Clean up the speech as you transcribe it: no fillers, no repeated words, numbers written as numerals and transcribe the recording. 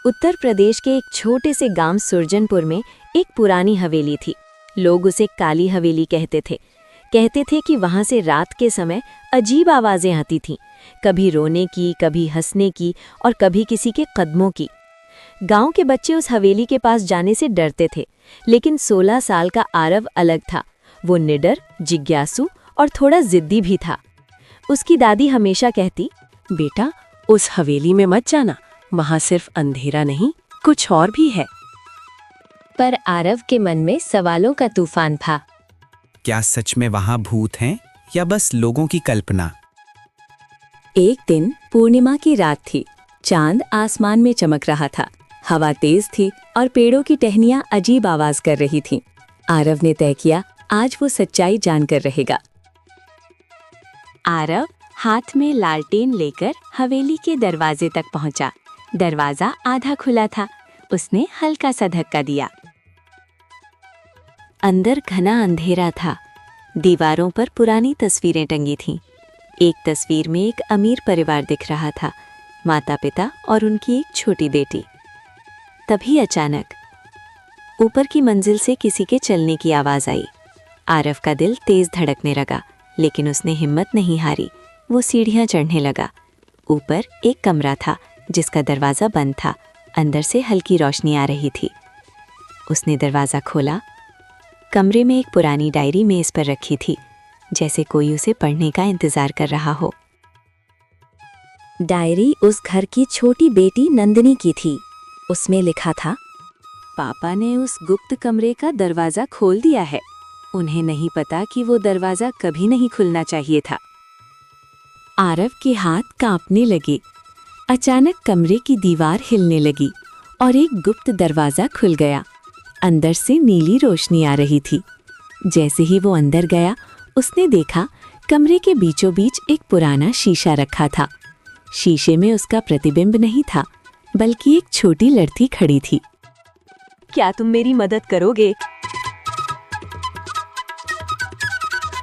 उत्तर प्रदेश के एक छोटे से गांव सुरजनपुर में एक पुरानी हवेली थी। लोग उसे काली हवेली कहते थे कि वहां से रात के समय अजीब आवाजें आती थीं, कभी रोने की, कभी हंसने की और कभी किसी के कदमों की। गांव के बच्चे उस हवेली के पास जाने से डरते थे, लेकिन 16 साल का आरव अलग था। वो निडर, जिज्ञासु और थोड़ा जिद्दी भी था। उसकी दादी हमेशा कहती, बेटा, उस हवेली में मत जाना, वहाँ सिर्फ अंधेरा नहीं, कुछ और भी है। पर आरव के मन में सवालों का तूफान था। क्या सच में वहाँ भूत हैं या बस लोगों की कल्पना? एक दिन पूर्णिमा की रात थी। चांद आसमान में चमक रहा था, हवा तेज थी और पेड़ों की टहनियां अजीब आवाज कर रही थीं। आरव ने तय किया, आज वो सच्चाई जानकर रहेगा। आरव हाथ में लालटेन लेकर हवेली के दरवाजे तक पहुंचा। दरवाजा आधा खुला था। उसने हल्का सा धक्का दिया। अंदर घना अंधेरा था। दीवारों पर पुरानी तस्वीरें टंगी थीं। एक तस्वीर में एक अमीर परिवार दिख रहा था, माता पिता और उनकी एक छोटी बेटी। तभी अचानक ऊपर की मंजिल से किसी के चलने की आवाज आई। आरव का दिल तेज धड़कने लगा, लेकिन उसने हिम्मत नहीं हारी। वो सीढ़ियां चढ़ने लगा। ऊपर एक कमरा था जिसका दरवाज़ा बंद था। अंदर से हल्की रोशनी आ रही थी। उसने दरवाज़ा खोला। कमरे में एक पुरानी डायरी मेज़ पर रखी थी, जैसे कोई उसे पढ़ने का इंतज़ार कर रहा हो। डायरी उस घर की छोटी बेटी नंदिनी की थी। उसमें लिखा था, पापा ने उस गुप्त कमरे का दरवाज़ा खोल दिया है। उन्हें नहीं पता कि वो दरवाज़ा कभी नहीं खुलना चाहिए था। आरव के हाथ कांपने लगे। अचानक कमरे की दीवार हिलने लगी और एक गुप्त दरवाज़ा खुल गया। अंदर से नीली रोशनी आ रही थी। जैसे ही वो अंदर गया, उसने देखा कमरे के बीचों बीच एक पुराना शीशा रखा था। शीशे में उसका प्रतिबिंब नहीं था, बल्कि एक छोटी लड़की खड़ी थी। क्या तुम मेरी मदद करोगे?